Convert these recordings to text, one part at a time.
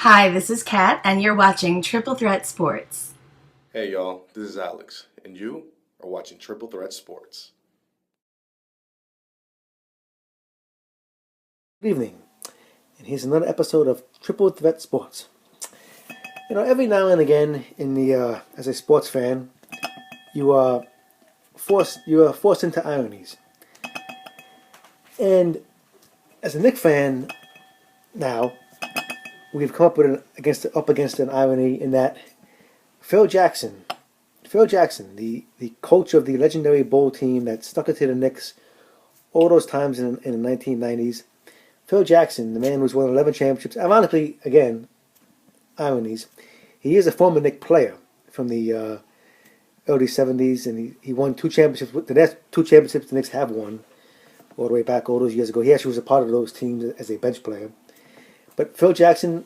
Hi, this is Kat, and you're watching Triple Threat Sports. Hey y'all, this is Alex, and you are watching Triple Threat Sports. Good evening, and here's another episode of Triple Threat Sports. Every now and again, as a sports fan, you are forced into ironies. And as a Knicks fan now, we've come up against an irony in that Phil Jackson, the coach of the legendary Bull team that stuck it to the Knicks all those times in the 1990s. Phil Jackson, the man who's won 11 championships, ironically, again, ironies, he is a former Knicks player from the early 70s, and he won two championships. The next two championships the Knicks have won all the way back all those years ago. He actually was a part of those teams as a bench player. But Phil Jackson,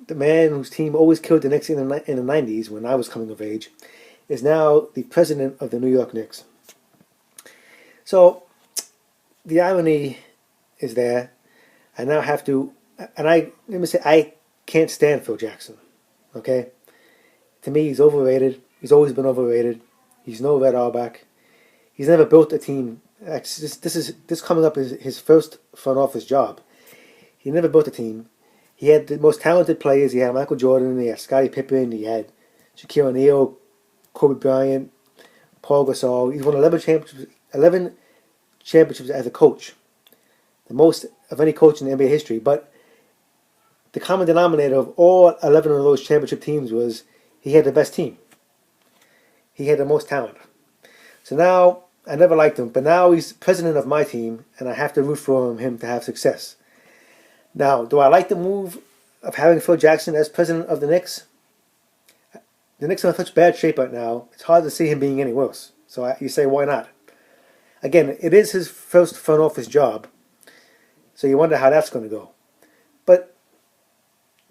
the man whose team always killed the Knicks in the 90s when I was coming of age, is now the president of the New York Knicks. So the irony is there. I now have to, and let me say, I can't stand Phil Jackson. Okay, to me, he's overrated. He's always been overrated. He's no Red Auerbach. He's never built a team. This coming up is his first front office job. He never built a team. He had the most talented players. He had Michael Jordan. He had Scottie Pippen. He had Shaquille O'Neal, Kobe Bryant, Paul Gasol. He's won 11 championships as a coach, the most of any coach in NBA history. But the common denominator of all 11 of those championship teams was he had the best team. He had the most talent. So now, I never liked him, but now he's president of my team, and I have to root for him to have success. Now, do I like the move of having Phil Jackson as president of the Knicks? The Knicks are in such bad shape right now, it's hard to see him being any worse. So you say, why not? Again, it is his first front office job, so you wonder how that's going to go. But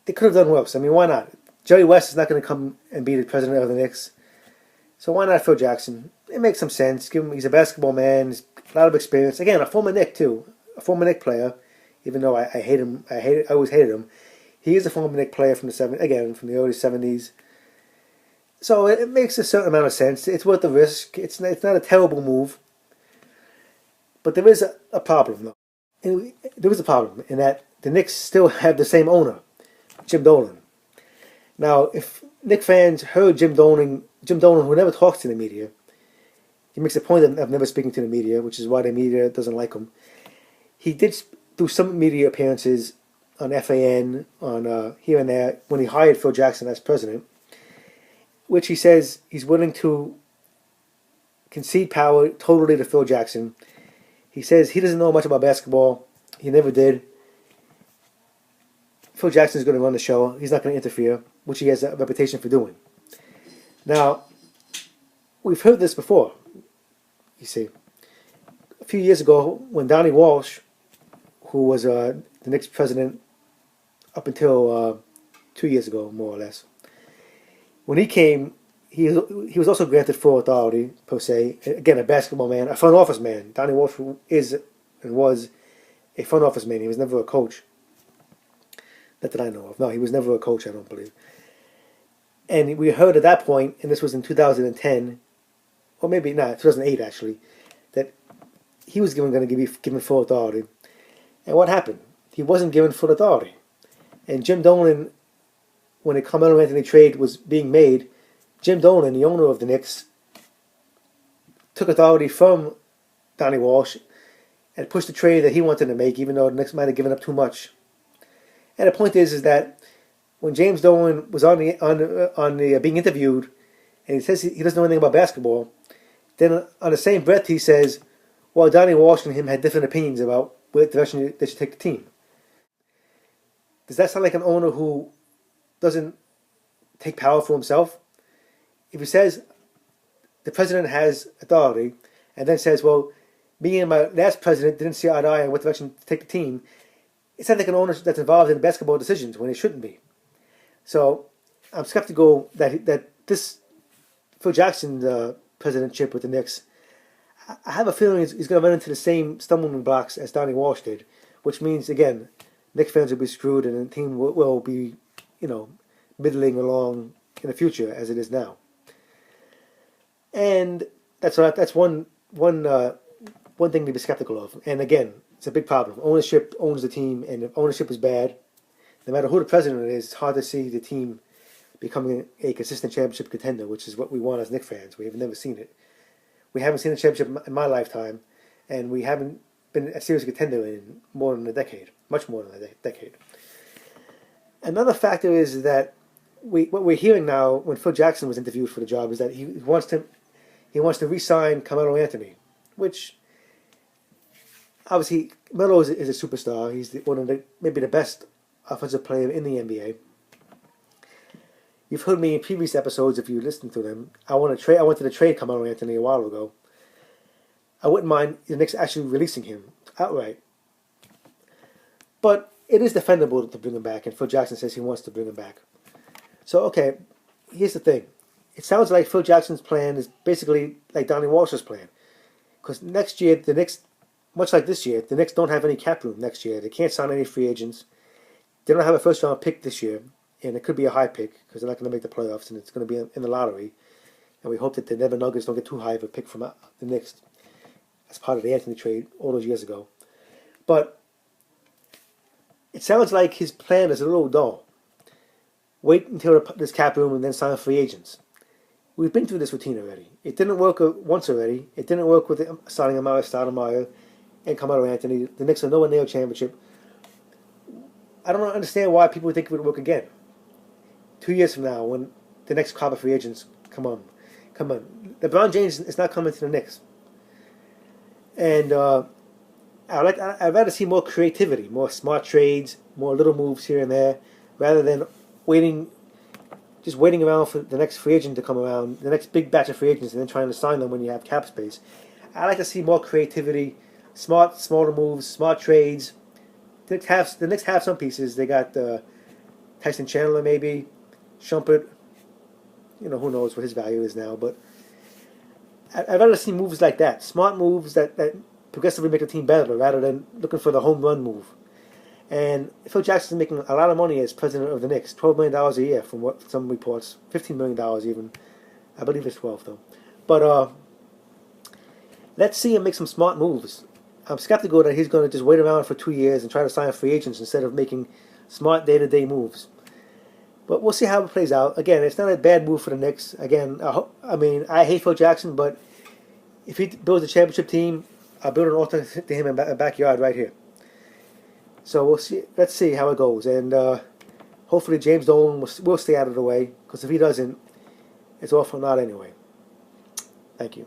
they could have done worse. I mean, why not? Jerry West is not going to come and be the president of the Knicks. So why not Phil Jackson? It makes some sense. He's a basketball man. He's a lot of experience. Again, a former Knick too. A former Knick player. Even though I hate him. I always hated him. He is a former Knick player from the early 70s. So it makes a certain amount of sense. It's worth the risk. It's not a terrible move. But there is a problem, though. And there is a problem in that the Knicks still have the same owner, Jim Dolan. Now, if Knicks fans heard Jim Dolan, who never talks to the media, he makes a point of never speaking to the media, which is why the media doesn't like him. He did do some media appearances on FAN, on here and there, when he hired Phil Jackson as president, which he says he's willing to concede power totally to Phil Jackson. He says he doesn't know much about basketball. He never did. Phil Jackson is going to run the show. He's not going to interfere, which he has a reputation for doing. Now, we've heard this before, you see. A few years ago, when Donnie Walsh, who was the Knicks president up until 2 years ago, more or less, when he came, he was also granted full authority, per se. Again, a basketball man, a front office man. Donnie Walsh is and was a front office man. He was never a coach. Not that I know of. No, he was never a coach, I don't believe. And we heard at that point, and this was in 2010, or maybe not, 2008 actually, that he was going to be given full authority. And what happened? He wasn't given full authority. And Jim Dolan, when the Carmelo Anthony trade was being made, Jim Dolan, the owner of the Knicks, took authority from Donnie Walsh and pushed the trade that he wanted to make, even though the Knicks might have given up too much. And the point is that when James Dolan was on the being interviewed, and he says he doesn't know anything about basketball, then on the same breath he says, well, Donnie Walsh and him had different opinions about what direction they should take the team. Does that sound like an owner who doesn't take power for himself? If he says the president has authority, and then says, well, me and my last president didn't see eye to eye on what direction to take the team, it sounds like an owner that's involved in basketball decisions when it shouldn't be. So I'm skeptical that this Phil Jackson presidentship with the Knicks, I have a feeling he's going to run into the same stumbling blocks as Donnie Walsh did, which means, again, Knicks fans will be screwed and the team will be middling along in the future as it is now. And that's one thing to be skeptical of. And again, it's a big problem. Ownership owns the team, and if ownership is bad, no matter who the president is, it's hard to see the team becoming a consistent championship contender, which is what we want as Knicks fans. We have never seen it. We haven't seen a championship in my lifetime, and we haven't been a serious contender in more than a decade, much more than a decade. Another factor is that what we're hearing now, when Phil Jackson was interviewed for the job, is that he wants to re-sign Carmelo Anthony, which obviously Melo is a superstar. He's one of maybe the best offensive player in the NBA. You've heard me in previous episodes if you listened to them. I wanted to trade Carmelo Anthony a while ago. I wouldn't mind the Knicks actually releasing him outright. But it is defendable to bring him back, and Phil Jackson says he wants to bring him back. So, okay, here's the thing. It sounds like Phil Jackson's plan is basically like Donnie Walsh's plan. Because next year, the Knicks, much like this year, the Knicks don't have any cap room next year. They can't sign any free agents. They don't have a first-round pick this year, and it could be a high pick because they're not going to make the playoffs, and it's going to be in the lottery. And we hope that the Denver Nuggets don't get too high of a pick from the Knicks as part of the Anthony trade all those years ago. But it sounds like his plan is a little dull. Wait until there's cap room and then sign free agents. We've been through this routine already. It didn't work once already. It didn't work with signing Amara Stoudemire and Carmelo Anthony. The Knicks are nowhere near a championship. I don't understand why people think it would work again. 2 years from now, when the next crop of free agents come on. LeBron James is not coming to the Knicks. And I'd rather see more creativity, more smart trades, more little moves here and there, rather than waiting around for the next free agent to come around, the next big batch of free agents, and then trying to sign them when you have cap space. I like to see more creativity, smaller moves, smart trades. The Knicks have some pieces. They got Tyson Chandler, maybe Shumpert. Who knows what his value is now, but I'd rather see moves like that, smart moves that progressively make the team better, rather than looking for the home run move. And Phil Jackson's making a lot of money as president of the Knicks, $12 million a year from what some reports, $15 million even. I believe it's 12 though. But let's see him make some smart moves. I'm skeptical that he's going to just wait around for 2 years and try to sign free agents instead of making smart day-to-day moves. But we'll see how it plays out. Again, it's not a bad move for the Knicks. Again, I hate Phil Jackson, but if he builds a championship team, I'll build an altar to him in the backyard right here. So we'll see. Let's see how it goes, and hopefully James Dolan will stay out of the way. Because if he doesn't, it's all for naught anyway. Thank you.